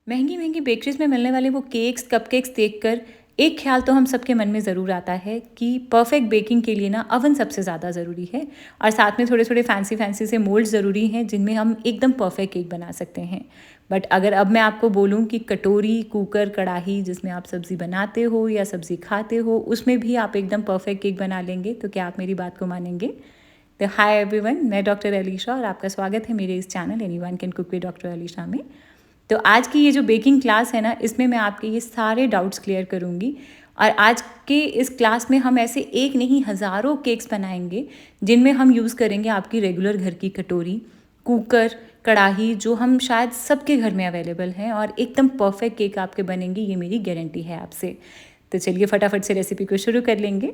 महंगी महंगी बेकरीज में मिलने वाले वो केक्स कपकेक्स देखकर एक ख्याल तो हम सबके मन में ज़रूर आता है कि परफेक्ट बेकिंग के लिए ना अवन सबसे ज़्यादा ज़रूरी है। और साथ में थोड़े थोड़े फैंसी फैंसी से मोल्ड ज़रूरी हैं जिनमें हम एकदम परफेक्ट केक बना सकते हैं। बट अगर अब मैं आपको बोलूँ कि कटोरी कुकर कढ़ाई जिसमें आप सब्ज़ी बनाते हो या सब्ज़ी खाते हो उसमें भी आप एकदम परफेक्ट केक बना लेंगे, तो क्या आप मेरी बात को मानेंगे? तो हाय एवरीवन, मैं डॉक्टर अलीशा और आपका स्वागत है मेरे इस channel anyone can cook with doctor Alisha में। तो आज की ये जो बेकिंग क्लास है ना, इसमें मैं आपके ये सारे डाउट्स क्लियर करूँगी। और आज के इस क्लास में हम ऐसे एक नहीं हज़ारों केक्स बनाएंगे जिनमें हम यूज़ करेंगे आपकी रेगुलर घर की कटोरी, कुकर, कढ़ाई, जो हम शायद सबके घर में अवेलेबल हैं, और एकदम परफेक्ट केक आपके बनेंगे, ये मेरी गारंटी है आपसे। तो चलिए फटाफट से रेसिपी को शुरू कर लेंगे।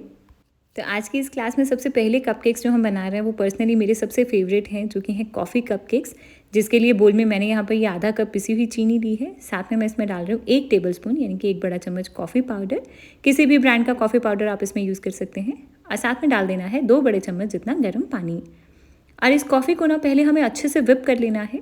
तो आज की इस क्लास में सबसे पहले कपकेक्स जो हम बना रहे हैं वो पर्सनली मेरे सबसे फेवरेट हैं, जो कि हैं कॉफ़ी कपकेक्स, जिसके लिए बोल में मैंने यहाँ पर ये आधा कप पिसी हुई चीनी ली है। साथ में मैं इसमें डाल रही हूँ 1 टेबलस्पून यानी कि 1 बड़ा चम्मच कॉफ़ी पाउडर। किसी भी ब्रांड का कॉफ़ी पाउडर आप इसमें यूज़ कर सकते हैं। और साथ में डाल देना है 2 बड़े चम्मच जितना गर्म पानी। और इस कॉफ़ी को ना पहले हमें अच्छे से विप कर लेना है।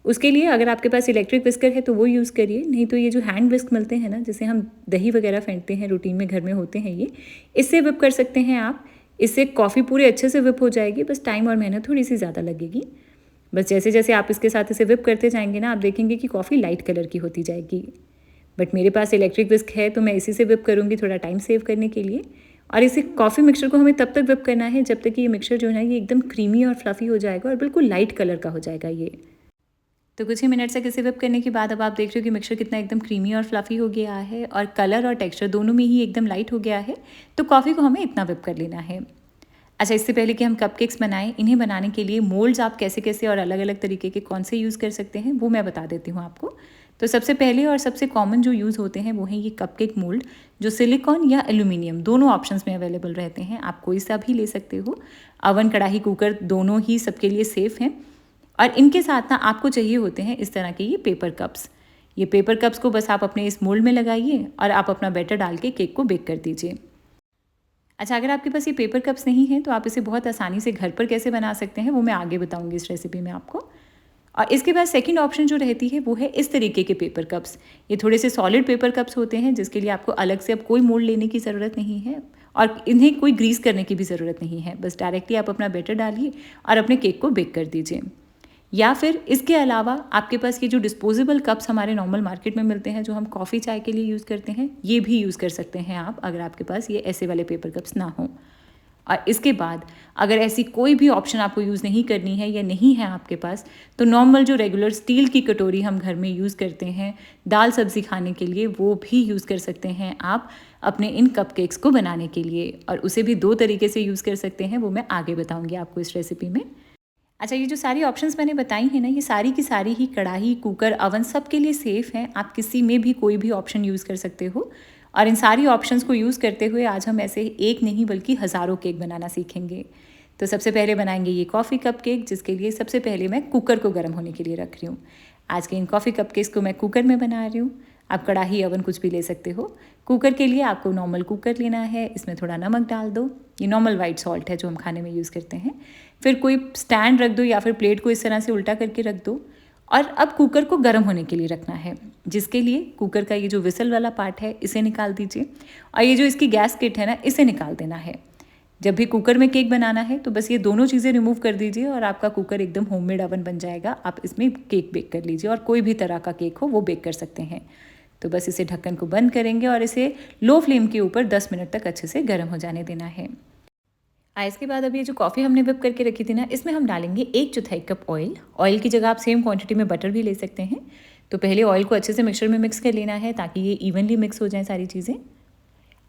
उसके लिए अगर आपके पास इलेक्ट्रिक विस्कर है तो वो यूज़ करिए, नहीं तो ये जो हैंड विस्क मिलते हैं ना, जिसे हम दही वगैरह फेंटते हैं, रूटीन में घर में होते हैं, ये इससे विप कर सकते हैं आप। इससे कॉफ़ी पूरे अच्छे से विप हो जाएगी, बस टाइम और मेहनत थोड़ी सी ज़्यादा लगेगी। बस जैसे जैसे आप इसके साथ इसे विप करते जाएंगे ना, आप देखेंगे कि कॉफ़ी लाइट कलर की होती जाएगी। बट मेरे पास इलेक्ट्रिक विस्क है तो मैं इसी से विप करूँगी, थोड़ा टाइम सेव करने के लिए। और इसे कॉफ़ी मिक्सचर को हमें तब तक विप करना है जब तक कि ये मिक्सचर जो है ये एकदम क्रीमी और फ्लफ़ी हो जाएगा और बिल्कुल लाइट कलर का हो जाएगा ये। तो कुछ ही मिनट से इसे विप करने के बाद अब आप देख रहे हो कि मिक्सचर कितना एकदम क्रीमी और फ्लफ़ी हो गया है, और कलर और टेक्सचर दोनों में ही एकदम लाइट हो गया है। तो कॉफ़ी को हमें इतना विप कर लेना है। अच्छा, इससे पहले कि हम कपकेक्स बनाएं, इन्हें बनाने के लिए मोल्ड्स आप कैसे कैसे और अलग अलग तरीके के कौन से यूज़ कर सकते हैं वो मैं बता देती हूँ आपको। तो सबसे पहले और सबसे कॉमन जो यूज़ होते हैं वो हैं ये कपकेक मोल्ड, जो सिलिकॉन या एल्यूमिनियम दोनों ऑप्शंस में अवेलेबल रहते हैं। आप कोई सा भी ले सकते हो। अवन, कढ़ाई, कुकर दोनों ही सबके लिए सेफ़ हैं। और इनके साथ ना आपको चाहिए होते हैं इस तरह के ये पेपर कप्स। ये पेपर कप्स को बस आप अपने इस मोल्ड में लगाइए और आप अपना बैटर डाल के केक को बेक कर दीजिए। अच्छा, अगर आपके पास ये पेपर कप्स नहीं हैं तो आप इसे बहुत आसानी से घर पर कैसे बना सकते हैं वो मैं आगे बताऊंगी इस रेसिपी में आपको। और इसके बाद सेकंड ऑप्शन जो रहती है वो है इस तरीके के पेपर कप्स। ये थोड़े से सॉलिड पेपर कप्स होते हैं, जिसके लिए आपको अलग से अब कोई मोल्ड लेने की ज़रूरत नहीं है और इन्हें कोई ग्रीस करने की भी ज़रूरत नहीं है। बस डायरेक्टली आप अपना बैटर डालिए और अपने केक को बेक कर दीजिए। या फिर इसके अलावा आपके पास ये जो डिस्पोजेबल कप्स हमारे नॉर्मल मार्केट में मिलते हैं, जो हम कॉफ़ी चाय के लिए यूज़ करते हैं, ये भी यूज़ कर सकते हैं आप, अगर आपके पास ये ऐसे वाले पेपर कप्स ना हों। और इसके बाद अगर ऐसी कोई भी ऑप्शन आपको यूज़ नहीं करनी है या नहीं है आपके पास, तो नॉर्मल जो रेगुलर स्टील की कटोरी हम घर में यूज़ करते हैं दाल सब्ज़ी खाने के लिए, वो भी यूज़ कर सकते हैं आप अपने इन कपकेक्स को बनाने के लिए। और उसे भी 2 तरीके से यूज़ कर सकते हैं, वो मैं आगे बताऊँगी आपको इस रेसिपी में। अच्छा, ये जो सारी ऑप्शंस मैंने बताई हैं ना, ये सारी की सारी ही कढ़ाई, कुकर, अवन सबके लिए सेफ़ हैं। आप किसी में भी कोई भी ऑप्शन यूज़ कर सकते हो। और इन सारी ऑप्शंस को यूज़ करते हुए आज हम ऐसे एक नहीं बल्कि हज़ारों केक बनाना सीखेंगे। तो सबसे पहले बनाएंगे ये कॉफ़ी कप केक, जिसके लिए सबसे पहले मैं कुकर को गर्म होने के लिए रख रही हूँ। आज के इन कॉफ़ी कप केक्स को मैं कुकर में बना रही हूँ। आप कढ़ाई, अवन कुछ भी ले सकते हो। कुकर के लिए आपको नॉर्मल कुकर लेना है, इसमें थोड़ा नमक डाल दो। ये नॉर्मल वाइट सॉल्ट है जो हम खाने में यूज़ करते हैं। फिर कोई स्टैंड रख दो या फिर प्लेट को इस तरह से उल्टा करके रख दो। और अब कुकर को गर्म होने के लिए रखना है, जिसके लिए कुकर का ये जो विसल वाला पार्ट है इसे निकाल दीजिए, और ये जो इसकी गैस किट है ना, इसे निकाल देना है। जब भी कुकर में केक बनाना है तो बस ये दोनों चीज़ें रिमूव कर दीजिए और आपका कुकर एकदम होममेड ओवन बन जाएगा। आप इसमें केक बेक कर लीजिए, और कोई भी तरह का केक हो वो बेक कर सकते हैं। तो बस इसे ढक्कन को बंद करेंगे और इसे लो फ्लेम के ऊपर 10 मिनट तक अच्छे से गर्म हो जाने देना है। इसके बाद अभी ये जो कॉफ़ी हमने विप करके रखी थी ना, इसमें हम डालेंगे 1/4 कप ऑयल। ऑयल की जगह आप सेम क्वांटिटी में बटर भी ले सकते हैं। तो पहले ऑयल को अच्छे से मिक्सचर में मिक्स कर लेना है ताकि ये इवनली मिक्स हो जाए सारी चीज़ें।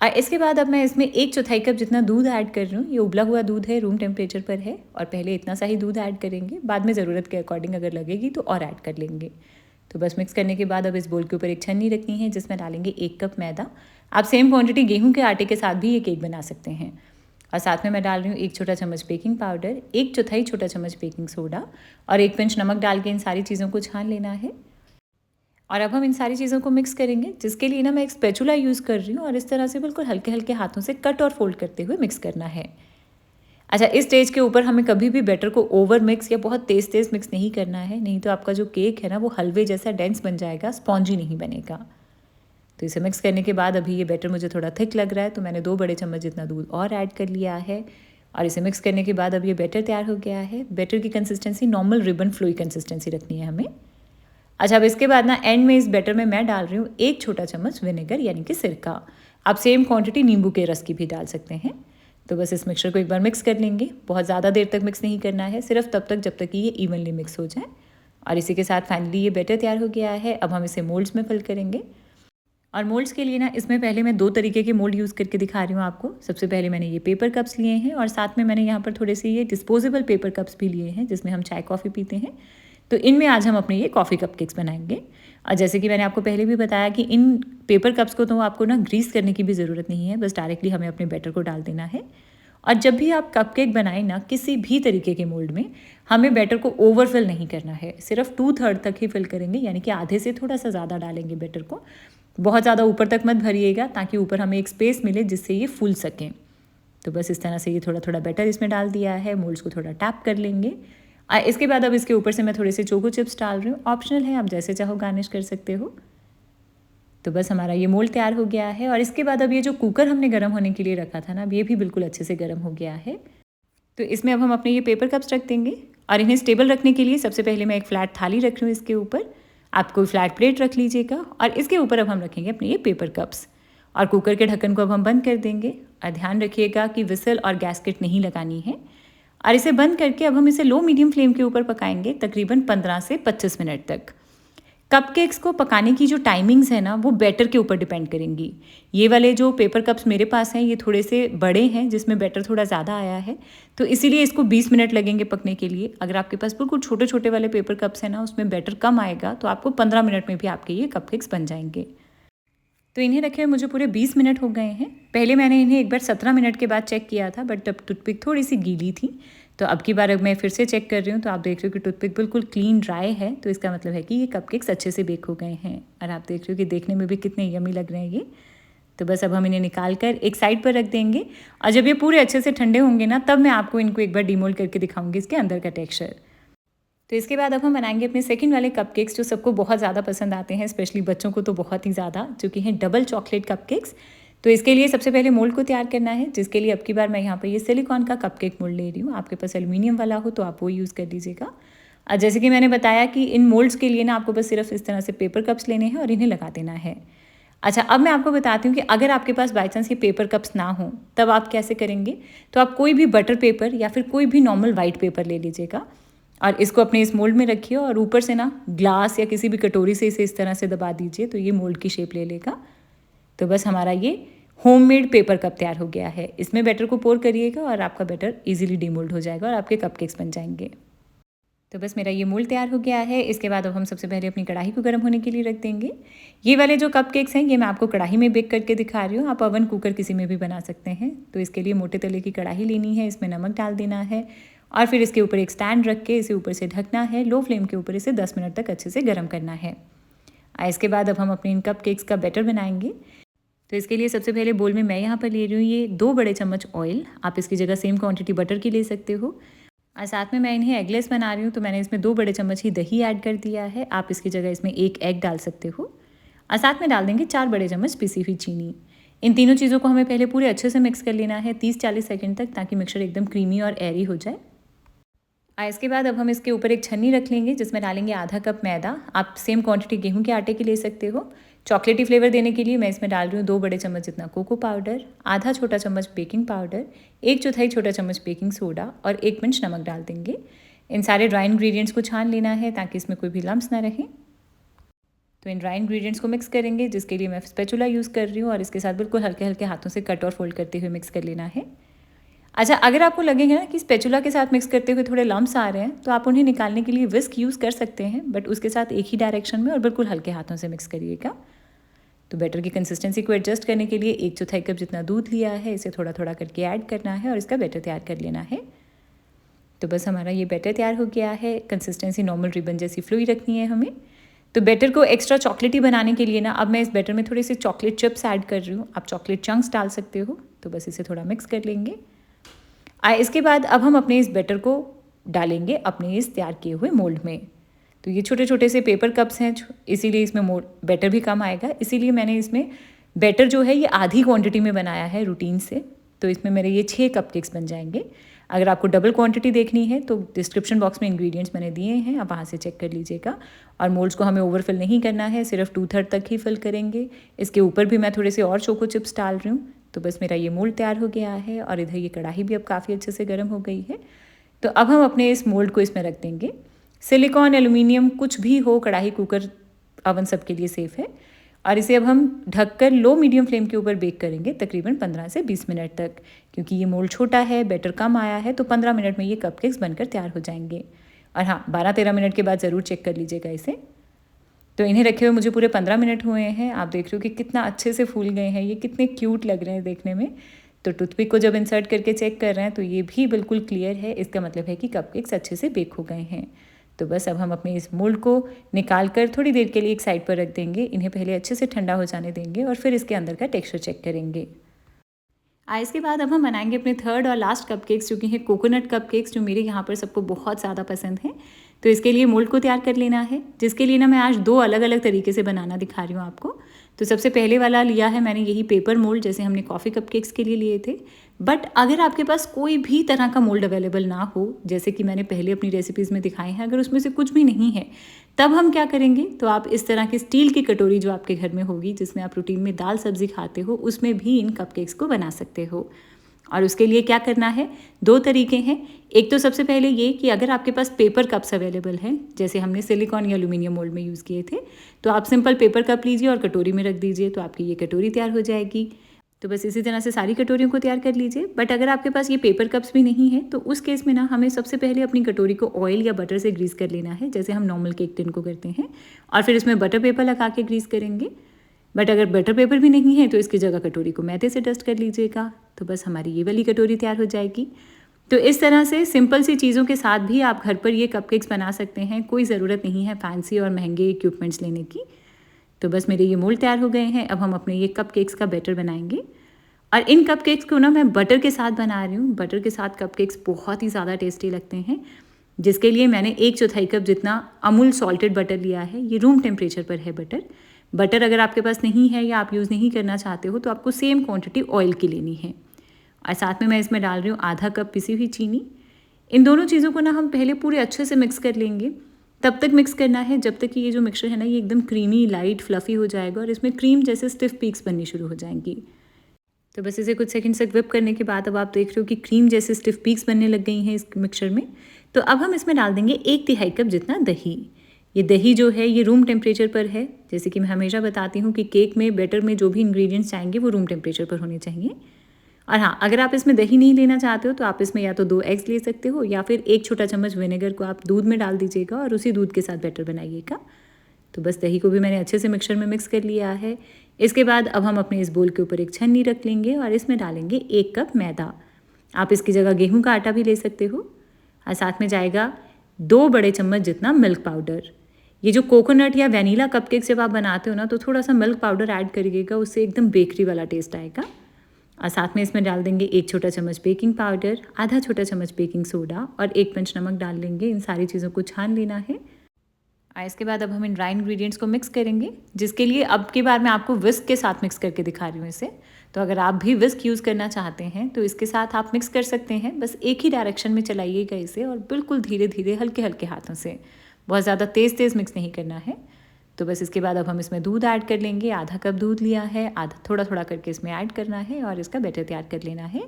इसके बाद अब मैं इसमें 1/4 कप जितना दूध ऐड कर रही हूँ। ये उबला हुआ दूध है, रूम टेम्परेचर पर है, और पहले इतना सा ही दूध ऐड करेंगे, बाद में ज़रूरत के अकॉर्डिंग अगर लगेगी तो और ऐड कर लेंगे। तो बस मिक्स करने के बाद अब इस बोल के ऊपर एक छन्नी रखनी है जिसमें डालेंगे 1 कप मैदा। आप सेम क्वांटिटी गेहूं के आटे के साथ भी ये केक बना सकते हैं। और साथ में मैं डाल रही हूँ 1 छोटा चम्मच बेकिंग पाउडर, 1/4 छोटा चम्मच बेकिंग सोडा और 1 पिंच नमक डाल के इन सारी चीज़ों को छान लेना है। और अब हम इन सारी चीज़ों को मिक्स करेंगे, जिसके लिए ना मैं एक स्पैचुला यूज़ कर रही हूँ, और इस तरह से बिल्कुल हल्के हल्के हाथों से कट और फोल्ड करते हुए मिक्स करना है। अच्छा, इस स्टेज के ऊपर हमें कभी भी बैटर को ओवर मिक्स या बहुत तेज़ मिक्स नहीं करना है, नहीं तो आपका जो केक है ना वो हलवे जैसा डेंस बन जाएगा, स्पॉन्जी नहीं बनेगा। तो इसे मिक्स करने के बाद अभी ये बैटर मुझे थोड़ा थिक लग रहा है, तो मैंने 2 बड़े चम्मच जितना दूध और ऐड कर लिया है और इसे मिक्स करने के बाद अब ये बैटर तैयार हो गया है। बैटर की consistency normal ribbon flowy consistency रखनी है हमें। अच्छा, अब इसके बाद ना एंड में इस बैटर में मैं डाल रही हूँ 1 छोटा चम्मच विनेगर यानी कि सिरका। आप सेम क्वांटिटी नींबू के रस की भी डाल सकते हैं। तो बस इस मिक्सचर को एक बार मिक्स कर लेंगे। बहुत ज़्यादा देर तक मिक्स नहीं करना है, सिर्फ तब तक जब तक कि ये इवनली मिक्स हो जाए। और इसी के साथ फाइनली ये बैटर तैयार हो गया है। अब हम इसे मोल्ड्स में फिल करेंगे और मोल्ड्स के लिए ना इसमें पहले मैं 2 तरीके के मोल्ड यूज़ करके दिखा रही हूँ आपको। सबसे पहले मैंने ये पेपर कप्स लिए हैं और साथ में मैंने यहाँ पर थोड़े से ये डिस्पोजेबल पेपर कप्स भी लिए हैं जिसमें हम चाय कॉफ़ी पीते हैं। तो इनमें आज हम अपने ये कॉफ़ी कपकेक्स बनाएंगे। और जैसे कि मैंने आपको पहले भी बताया कि इन पेपर कप्स को तो आपको ना ग्रीस करने की भी ज़रूरत नहीं है, बस डायरेक्टली हमें अपने बैटर को डाल देना है। और जब भी आप कपकेक बनाएं ना किसी भी तरीके के मोल्ड में, हमें बैटर को ओवरफिल नहीं करना है, सिर्फ 2/3 तक ही फिल करेंगे, यानी कि आधे से थोड़ा सा ज़्यादा डालेंगे बैटर को। बहुत ज़्यादा ऊपर तक मत भरिएगा ताकि ऊपर हमें एक स्पेस मिले जिससे ये फूल सकें। तो बस इस तरह से ये थोड़ा थोड़ा बैटर इसमें डाल दिया है। मोल्ड्स को थोड़ा टैप कर लेंगे। इसके बाद अब इसके ऊपर से मैं थोड़े से चोको चिप्स डाल रही हूँ, ऑप्शनल है, आप जैसे चाहो गार्निश कर सकते हो। तो बस हमारा ये मोल्ड तैयार हो गया है। और इसके बाद अब ये जो कुकर हमने गर्म होने के लिए रखा था ना, अब ये भी बिल्कुल अच्छे से गर्म हो गया है। तो इसमें अब हम अपने ये पेपर कप्स रख देंगे और इन्हें स्टेबल रखने के लिए सबसे पहले मैं एक फ्लैट थाली रख रही हूँ इसके ऊपर। आप कोई फ्लैट प्लेट रख लीजिएगा और इसके ऊपर अब हम रखेंगे अपने ये पेपर कप्स और कुकर के ढक्कन को अब हम बंद कर देंगे। और ध्यान रखिएगा कि विसल और गैस्केट नहीं लगानी है। और इसे बंद करके अब हम इसे लो मीडियम फ्लेम के ऊपर पकाएंगे तकरीबन 15 से 25 मिनट तक। कपकेक्स को पकाने की जो टाइमिंग्स है ना वो बैटर के ऊपर डिपेंड करेंगी। ये वाले जो पेपर कप्स मेरे पास हैं ये थोड़े से बड़े हैं जिसमें बैटर थोड़ा ज़्यादा आया है, तो इसीलिए इसको 20 मिनट लगेंगे पकने के लिए। अगर आपके पास बिल्कुल छोटे छोटे वाले पेपर कप्स हैं ना उसमें बैटर कम आएगा तो आपको 15 मिनट में भी आपके ये कपकेक्स बन जाएंगे। तो इन्हें रखे हुए मुझे पूरे 20 मिनट हो गए हैं। पहले मैंने इन्हें एक बार 17 मिनट के बाद चेक किया था, बट तब टूथपिक थोड़ी सी गीली थी, तो अब की बार अब मैं फिर से चेक कर रही हूँ तो आप देख रहे हो कि टूथपिक बिल्कुल क्लीन ड्राई है। तो इसका मतलब है कि ये कपकेक्स अच्छे से बेक हो गए हैं और आप देख रहे हो कि देखने में भी कितने यमी लग रहे हैं ये। तो बस अब हम इन्हें निकाल कर एक साइड पर रख देंगे और जब ये पूरे अच्छे से ठंडे होंगे ना तब मैं आपको इनको एक बार डीमोल्ड करके दिखाऊंगी इसके अंदर का टेक्सचर। तो इसके बाद अब हम बनाएंगे अपने सेकंड वाले कपकेक्स जो सबको बहुत ज़्यादा पसंद आते हैं, स्पेशली बच्चों को तो बहुत ही ज़्यादा, जो कि हैं डबल चॉकलेट कपकेक्स। तो इसके लिए सबसे पहले मोल्ड को तैयार करना है, जिसके लिए अब की बार मैं यहाँ पर ये सिलिकॉन का कपकेक मोल्ड ले रही हूँ। आपके पास एल्युमिनियम वाला हो तो आप वो यूज़ कर लीजिएगा। और जैसे कि मैंने बताया कि इन मोल्ड्स के लिए ना आपको बस सिर्फ इस तरह से पेपर कप्स लेने हैं और इन्हें लगा देना है। अच्छा, अब मैं आपको बताती हूँ कि अगर आपके पास बाई चांस ये पेपर कप्स ना हो तब आप कैसे करेंगे। तो आप कोई भी बटर पेपर या फिर कोई भी नॉर्मल वाइट पेपर ले लीजिएगा और इसको अपने इस मोल्ड में रखिए और ऊपर से ना ग्लास या किसी भी कटोरी से इसे इस तरह से दबा दीजिए तो ये मोल्ड की शेप ले लेगा। तो बस हमारा ये होममेड पेपर कप तैयार हो गया है। इसमें बैटर को पोर करिएगा और आपका बैटर इजीली डीमोल्ड हो जाएगा और आपके कपकेक्स बन जाएंगे। तो बस मेरा ये मोल्ड तैयार हो गया है। इसके बाद अब हम सबसे पहले अपनी कढ़ाई को गर्म होने के लिए रख देंगे। ये वाले जो कपकेक्स हैं ये मैं आपको कढ़ाई में बेक करके दिखा रही हूँ, आप ओवन कुकर किसी में भी बना सकते हैं। तो इसके लिए मोटे तले की कढ़ाई लेनी है, इसमें नमक डाल देना है और फिर इसके ऊपर एक स्टैंड रख के इसे ऊपर से ढकना है। लो फ्लेम के ऊपर इसे 10 मिनट तक अच्छे से गर्म करना है। इसके बाद अब हम अपने इन कपकेक्स का बैटर बनाएंगे। तो इसके लिए सबसे पहले बोल में मैं यहाँ पर ले रही हूँ ये 2 बड़े चम्मच ऑयल। आप इसकी जगह सेम क्वांटिटी बटर की ले सकते हो। और साथ में मैं इन्हें एगलेस बना रही हूँ तो मैंने इसमें 2 बड़े चम्मच ही दही ऐड कर दिया है। आप इसकी जगह इसमें 1 एग डाल सकते हो और साथ में डाल देंगे 4 बड़े चम्मच पिसी हुई चीनी। इन तीनों चीज़ों को हमें पहले पूरे अच्छे से मिक्स कर लेना है 30-40 सेकंड तक, ताकि मिक्सचर एकदम क्रीमी और एयरी हो जाए। इसके बाद अब हम इसके ऊपर एक छन्नी रख लेंगे जिसमें डालेंगे आधा कप मैदा। आप सेम क्वांटिटी गेहूं के आटे की ले सकते हो। चॉकलेटी फ्लेवर देने के लिए मैं इसमें डाल रही हूँ 2 बड़े चम्मच जितना कोको पाउडर, आधा छोटा चम्मच बेकिंग पाउडर, 1/4 छोटा चम्मच बेकिंग सोडा और 1 पिंच नमक डाल देंगे। इन सारे ड्राई इंग्रेडिएंट्स को छान लेना है ताकि इसमें कोई भी लम्स ना रहे। तो इन ड्राई इंग्रेडिएंट्स को मिक्स करेंगे, जिसके लिए मैं स्पैचुला यूज़ कर रही हूँ और इसके साथ बिल्कुल हल्के हल्के हाथों से कट और फोल्ड करते हुए मिक्स कर लेना है। अच्छा, अगर आपको लगेगा ना कि स्पैचुला के साथ मिक्स करते हुए थोड़े लम्स आ रहे हैं तो आप उन्हें निकालने के लिए विस्क यूज़ कर सकते हैं, बट उसके साथ एक ही डायरेक्शन में और बिल्कुल हल्के हाथों से मिक्स करिएगा। तो बैटर की कंसिस्टेंसी को एडजस्ट करने के लिए 1/4 कप जितना दूध लिया है, इसे थोड़ा थोड़ा करके ऐड करना है और इसका बैटर तैयार कर लेना है। तो बस हमारा ये बैटर तैयार हो गया है। कंसिस्टेंसी नॉर्मल रिबन जैसी फ्लूई रखनी है हमें। तो बैटर को एक्स्ट्रा चॉकलेटी बनाने के लिए ना अब मैं इस बैटर में थोड़ी सी चॉकलेट चिप्स ऐड कर रही हूँ। आप चॉकलेट चंक्स डाल सकते हो। तो बस इसे थोड़ा मिक्स कर लेंगे इसके बाद अब हम अपने इस बैटर को डालेंगे अपने इस तैयार किए हुए मोल्ड में। तो ये छोटे छोटे से पेपर कप्स हैं, इसीलिए इसमें बैटर भी कम आएगा। इसीलिए मैंने इसमें बैटर जो है ये आधी क्वांटिटी में बनाया है रूटीन से। तो इसमें मेरे ये 6 कपकेक्स बन जाएंगे। अगर आपको डबल क्वांटिटी देखनी है तो डिस्क्रिप्शन बॉक्स में इंग्रेडिएंट्स मैंने दिए हैं, आप वहाँ से चेक कर लीजिएगा। और मोल्ड्स को हमें ओवरफिल नहीं करना है, सिर्फ 2/3 तक ही फिल करेंगे। इसके ऊपर भी मैं थोड़े से और चोको चिप्स डाल रही हूँ। तो बस मेरा ये मोल्ड तैयार हो गया है और इधर ये कढ़ाई भी अब काफ़ी अच्छे से गर्म हो गई है। तो अब हम अपने इस मोल्ड को इसमें रख देंगे। सिलिकॉन, एल्यूमिनियम कुछ भी हो, कढ़ाई, कुकर, ओवन सबके लिए सेफ़ है। और इसे अब हम ढककर लो मीडियम फ्लेम के ऊपर बेक करेंगे तकरीबन 15 से 20 मिनट तक। क्योंकि ये मोल्ड छोटा है, बैटर कम आया है, तो 15 मिनट में ये कपकेक्स बनकर तैयार हो जाएंगे। और हाँ, 12-13 मिनट के बाद ज़रूर चेक कर लीजिएगा इसे। तो इन्हें रखे हुए मुझे पूरे 15 मिनट हुए हैं। आप देख रहे हो कि कितना अच्छे से फूल गए हैं, ये कितने क्यूट लग रहे हैं देखने में। तो टूथपिक को जब इंसर्ट करके चेक कर रहे हैं तो ये भी बिल्कुल क्लियर है, इसका मतलब है कि कपकेक्स अच्छे से बेक हो गए हैं। तो बस अब हम अपने इस मोल्ड को निकाल कर थोड़ी देर के लिए एक साइड पर रख देंगे। इन्हें पहले अच्छे से ठंडा हो जाने देंगे और फिर इसके अंदर का टेक्सचर चेक करेंगे। इसके बाद अब हम बनाएंगे अपने थर्ड और लास्ट कपकेक्स, जो कि हैं कोकोनट कपकेक्स, जो मेरे यहाँ पर सबको बहुत ज़्यादा पसंद हैं। तो इसके लिए मोल्ड को तैयार कर लेना है, जिसके लिए ना मैं आज 2 अलग अलग तरीके से बनाना दिखा रही हूँ आपको। तो सबसे पहले वाला लिया है मैंने यही पेपर मोल्ड, जैसे हमने कॉफ़ी कपकेक्स के लिए लिए थे। बट अगर आपके पास कोई भी तरह का मोल्ड अवेलेबल ना हो, जैसे कि मैंने पहले अपनी रेसिपीज़ में दिखाए हैं, अगर उसमें से कुछ भी नहीं है, तब हम क्या करेंगे, तो आप इस तरह की स्टील की कटोरी जो आपके घर में होगी, जिसमें आप रूटीन में दाल सब्जी खाते हो, उसमें भी इन कपकेक्स को बना सकते हो। और उसके लिए क्या करना है, 2 तरीके हैं। एक तो सबसे पहले ये कि अगर आपके पास पेपर कप्स अवेलेबल हैं, जैसे हमने सिलिकॉन या एल्यूमिनियम मोल्ड में यूज़ किए थे, तो आप सिंपल पेपर कप लीजिए और कटोरी में रख दीजिए, तो आपकी ये कटोरी तैयार हो जाएगी। तो बस इसी तरह से सारी कटोरियों को तैयार कर लीजिए। बट अगर आपके पास ये पेपर कप्स भी नहीं है, तो उस केस में ना हमें सबसे पहले अपनी कटोरी को ऑयल या बटर से ग्रीस कर लेना है, जैसे हम नॉर्मल केक टिन को करते हैं, और फिर इसमें बटर पेपर लगा के ग्रीस करेंगे। बट अगर बटर पेपर भी नहीं है तो इसकी जगह कटोरी को मैदे से डस्ट कर लीजिएगा। तो बस हमारी ये वाली कटोरी तैयार हो जाएगी। तो इस तरह से सिंपल सी चीज़ों के साथ भी आप घर पर ये कपकेक्स बना सकते हैं। कोई ज़रूरत नहीं है फैंसी और महंगे इक्विपमेंट्स लेने की। तो बस मेरे ये मोल्ड तैयार हो गए हैं। अब हम अपने ये कपकेक्स का बैटर बनाएंगे। और इन कपकेक्स को ना मैं बटर के साथ बना रही हूँ। बटर के साथ कपकेक्स बहुत ही ज़्यादा टेस्टी लगते हैं, जिसके लिए मैंने 1/4 कप जितना अमूल सॉल्टेड बटर लिया है। ये रूम टेम्परेचर पर है बटर अगर आपके पास नहीं है या आप यूज़ नहीं करना चाहते हो, तो आपको सेम क्वांटिटी ऑयल की लेनी है। और साथ में मैं इसमें डाल रही हूँ आधा कप पिसी हुई चीनी। इन दोनों चीज़ों को ना हम पहले पूरे अच्छे से मिक्स कर लेंगे। तब तक मिक्स करना है जब तक कि ये जो मिक्सचर है ना, ये एकदम क्रीमी, लाइट, फ्लफ़ी हो जाएगा और इसमें क्रीम जैसे स्टिफ पीक्स बननी शुरू हो जाएंगी। तो बस इसे कुछ सेकंड तक व्हिप करने के बाद अब आप देख रहे हो कि क्रीम जैसे स्टिफ पीक्स बनने लग गई हैं इस मिक्सचर में। तो अब हम इसमें डाल देंगे 1/3 कप जितना दही। ये दही जो है ये रूम टेम्परेचर पर है। जैसे कि मैं हमेशा बताती हूँ कि केक में, बैटर में जो भी इंग्रेडिएंट्स चाहेंगे वो रूम टेम्परेचर पर होने चाहिए। और हाँ, अगर आप इसमें दही नहीं लेना चाहते हो तो आप इसमें या तो 2 एग्स ले सकते हो, या फिर 1 छोटा चम्मच विनेगर को आप दूध में डाल दीजिएगा और उसी दूध के साथ बैटर बनाइएगा। तो बस दही को भी मैंने अच्छे से मिक्सचर में मिक्स कर लिया है। इसके बाद अब हम अपने इस बोल के ऊपर एक छन्नी रख लेंगे और इसमें डालेंगे 1 कप मैदा। आप इसकी जगह गेहूँ का आटा भी ले सकते हो। और साथ में जाएगा 2 बड़े चम्मच जितना मिल्क पाउडर। ये जो कोकोनट या वैनिला कपकेक जब आप बनाते हो ना, तो थोड़ा सा मिल्क पाउडर ऐड करिएगा, उससे एकदम बेकरी वाला टेस्ट आएगा। और साथ में इसमें डाल देंगे 1 छोटा चम्मच बेकिंग पाउडर, आधा छोटा चम्मच बेकिंग सोडा और 1 पिंच नमक डाल लेंगे। इन सारी चीज़ों को छान लेना है। और इसके बाद अब हम इन ड्राई इंग्रेडिएंट्स को मिक्स करेंगे, जिसके लिए अब की बार मैं आपको विस्क के साथ मिक्स करके दिखा रही हूँ इसे। तो अगर आप भी विस्क यूज़ करना चाहते हैं तो इसके साथ आप मिक्स कर सकते हैं। बस एक ही डायरेक्शन में चलाइएगा इसे, और बिल्कुल धीरे धीरे, हल्के हल्के हाथों से, बहुत ज़्यादा तेज़ मिक्स नहीं करना है। तो बस इसके बाद अब हम इसमें दूध ऐड कर लेंगे। आधा कप दूध लिया है, आधा थोड़ा थोड़ा करके इसमें ऐड करना है और इसका बैटर तैयार कर लेना है।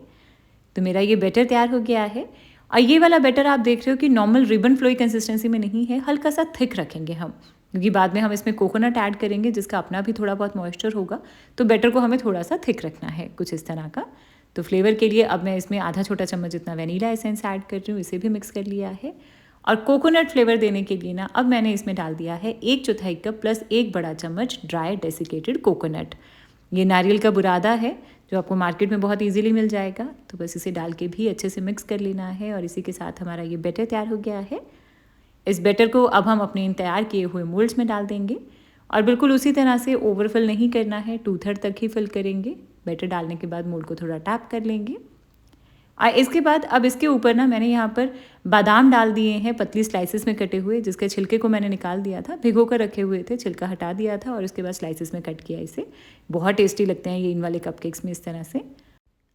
तो मेरा ये बैटर तैयार हो गया है। और ये वाला बैटर आप देख रहे हो कि नॉर्मल रिबन फ्लोई कंसिस्टेंसी में नहीं है, हल्का सा थिक रखेंगे हम, क्योंकि बाद में हम इसमें कोकोनट ऐड करेंगे जिसका अपना भी थोड़ा बहुत मॉइस्चर होगा। तो बैटर को हमें थोड़ा सा थिक रखना है, कुछ इस तरह का। तो फ्लेवर के लिए अब मैं इसमें आधा छोटा चम्मच जितना वनीला एसेंस ऐड कर रही हूँ, इसे भी मिक्स कर लिया है। और कोकोनट फ्लेवर देने के लिए ना अब मैंने इसमें डाल दिया है 1/4 कप प्लस 1 बड़ा चम्मच ड्राई डेसिकेटेड कोकोनट। ये नारियल का बुरादा है जो आपको मार्केट में बहुत इजीली मिल जाएगा। तो बस इसे डाल के भी अच्छे से मिक्स कर लेना है और इसी के साथ हमारा ये बैटर तैयार हो गया है। इस बैटर को अब हम अपने इन तैयार किए हुए मोल्ड्स में डाल देंगे और बिल्कुल उसी तरह से ओवरफिल नहीं करना है, 2/3 तक ही फिल करेंगे। बैटर डालने के बाद मोल्ड को थोड़ा टैप कर लेंगे और इसके बाद अब इसके ऊपर ना मैंने यहाँ पर बादाम डाल दिए हैं पतली स्लाइसेस में कटे हुए, जिसके छिलके को मैंने निकाल दिया था, भिगो कर रखे हुए थे, छिलका हटा दिया था और उसके बाद स्लाइसेस में कट किया इसे। बहुत टेस्टी लगते हैं ये इन वाले कपकेक्स में इस तरह से।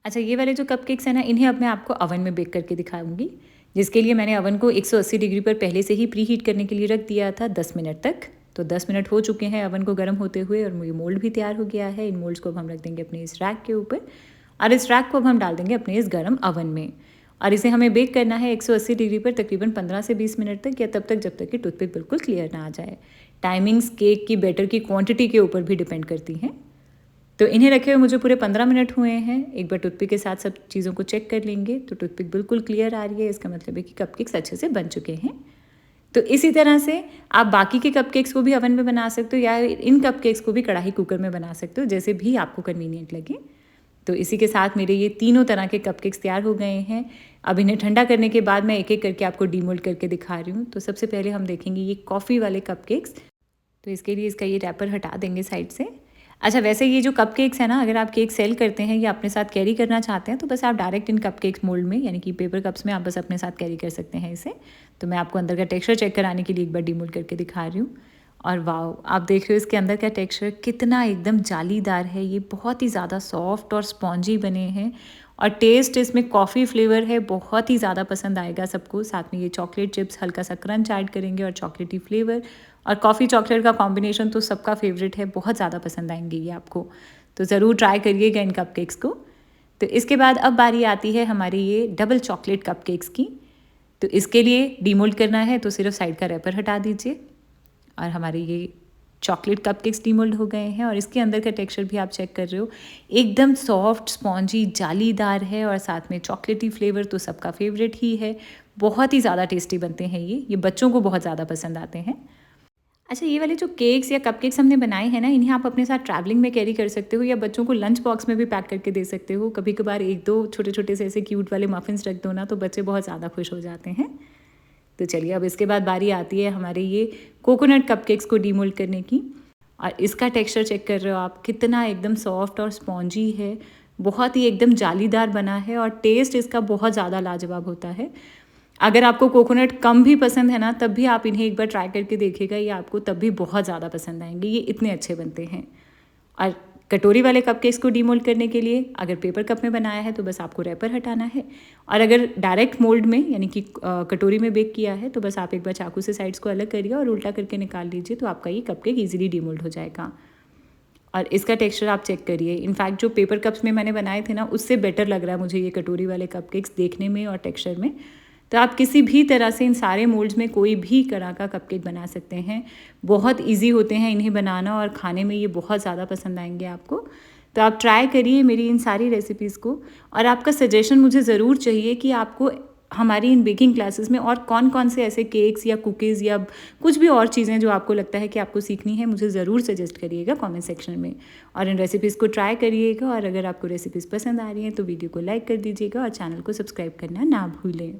अच्छा, ये वाले जो कपकेक्स हैं ना, इन्हें अब मैं आपको अवन में बेक करके दिखाऊंगी, जिसके लिए मैंने अवन को 180 डिग्री पर पहले से ही प्री हीट करने के लिए रख दिया था 10 मिनट तक। तो 10 मिनट हो चुके हैं अवन को गर्म होते हुए और ये मोल्ड भी तैयार हो गया है। इन मोल्ड्स को अब हम रख देंगे अपने इस रैक के ऊपर और इस रैक को अब हम डाल देंगे अपने इस गर्म अवन में और इसे हमें बेक करना है 180 डिग्री पर तकरीबन 15 से 20 मिनट तक, या तब तक जब तक कि टूथपिक बिल्कुल क्लियर ना आ जाए। टाइमिंग्स केक की बैटर की क्वांटिटी के ऊपर भी डिपेंड करती हैं। तो इन्हें रखे हुए मुझे पूरे 15 मिनट हुए हैं। एक बार टूथपिक के साथ सब चीज़ों को चेक कर लेंगे तो टूथपिक बिल्कुल क्लियर आ रही है, इसका मतलब है कि कपकेक्स अच्छे से बन चुके हैं। तो इसी तरह से आप बाकी के कपकेक्स को भी अवन में बना सकते हो या इन कपकेक्स को भी कढ़ाई कुकर में बना सकते हो, जैसे भी आपको कन्वीनियंट लगे। तो इसी के साथ मेरे ये तीनों तरह के कपकेक्स तैयार हो गए हैं। अब इन्हें ठंडा करने के बाद मैं एक एक करके आपको डीमोल्ड करके दिखा रही हूँ। तो सबसे पहले हम देखेंगे ये कॉफ़ी वाले कपकेक्स। तो इसके लिए इसका ये रैपर हटा देंगे साइड से। अच्छा, वैसे ये जो कपकेक्स है ना, अगर आप केक सेल करते हैं या अपने साथ कैरी करना चाहते हैं तो बस आप डायरेक्ट इन कपकेक्स मोल्ड में यानी कि पेपर कप्स में आप बस अपने साथ कैरी कर सकते हैं इसे। तो मैं आपको अंदर का टेक्सचर चेक कराने के लिए एक बार डीमोल्ड करके दिखा रही हूँ। और वाह, आप देख रहे हो इसके अंदर का टेक्सचर कितना एकदम जालीदार है। ये बहुत ही ज़्यादा सॉफ्ट और स्पॉन्जी बने हैं और टेस्ट इसमें कॉफ़ी फ्लेवर है, बहुत ही ज़्यादा पसंद आएगा सबको। साथ में ये चॉकलेट चिप्स हल्का सा क्रंच ऐड करेंगे और चॉकलेटी फ्लेवर और कॉफ़ी चॉकलेट का कॉम्बिनेशन तो सबका फेवरेट है, बहुत ज़्यादा पसंद आएंगे ये आपको। तो ज़रूर ट्राई करिएगा इन कपकेक्स को। तो इसके बाद अब बारी आती है हमारी ये डबल चॉकलेट कपकेक्स की। तो इसके लिए डीमोल्ड करना है तो सिर्फ साइड का रैपर हटा दीजिए और हमारे ये चॉकलेट कपकेक्स डीमोल्ड हो गए हैं। और इसके अंदर का टेक्सचर भी आप चेक कर रहे हो, एकदम सॉफ्ट स्पॉन्जी जालीदार है और साथ में चॉकलेटी फ्लेवर तो सबका फेवरेट ही है। बहुत ही ज़्यादा टेस्टी बनते हैं ये बच्चों को बहुत ज़्यादा पसंद आते हैं। अच्छा, ये वाले जो केक्स या कपकेक्स हमने बनाए हैं ना, इन्हें आप अपने साथ ट्रैवलिंग में कैरी कर सकते हो या बच्चों को लंच बॉक्स में भी पैक करके दे सकते हो। कभी कभार एक दो छोटे छोटे से ऐसे क्यूट वाले मफिन्स रख दो ना, तो बच्चे बहुत ज़्यादा खुश हो जाते हैं। तो चलिए, अब इसके बाद बारी आती है हमारे ये कोकोनट कपकेक्स को डीमोल्ड करने की। और इसका टेक्सचर चेक कर रहे हो आप, कितना एकदम सॉफ्ट और स्पॉन्जी है, बहुत ही एकदम जालीदार बना है और टेस्ट इसका बहुत ज़्यादा लाजवाब होता है। अगर आपको कोकोनट कम भी पसंद है ना, तब भी आप इन्हें एक बार ट्राई करके देखिएगा, ये आपको तब भी बहुत ज़्यादा पसंद आएंगे, ये इतने अच्छे बनते हैं। और कटोरी वाले कपकेक्स को डीमोल्ड करने के लिए अगर पेपर कप में बनाया है तो बस आपको रैपर हटाना है, और अगर डायरेक्ट मोल्ड में यानी कि कटोरी में बेक किया है तो बस आप एक बार चाकू से साइड्स को अलग करिए और उल्टा करके निकाल लीजिए, तो आपका ये कपकेक ईजिली डीमोल्ड हो जाएगा। और इसका टेक्सचर आप चेक करिए, इनफैक्ट जो पेपर कप्स में मैंने बनाए थे ना, उससे बेटर लग रहा है मुझे ये कटोरी वाले कपकेक्स देखने में और टेक्सचर में। तो आप किसी भी तरह से इन सारे मोल्ड्स में कोई भी तरह का कपकेक बना सकते हैं। बहुत इजी होते हैं इन्हें बनाना और खाने में ये बहुत ज़्यादा पसंद आएंगे आपको। तो आप ट्राई करिए मेरी इन सारी रेसिपीज़ को, और आपका सजेशन मुझे ज़रूर चाहिए कि आपको हमारी इन बेकिंग क्लासेस में और कौन कौन से ऐसे केक्स या कुकीज़ या कुछ भी और चीज़ें जो आपको लगता है कि आपको सीखनी है, मुझे ज़रूर सजेस्ट करिएगा कमेंट सेक्शन में, और इन रेसिपीज़ को ट्राई करिएगा। और अगर आपको रेसिपीज़ पसंद आ रही हैं तो वीडियो को लाइक कर दीजिएगा और चैनल को सब्सक्राइब करना ना भूलें।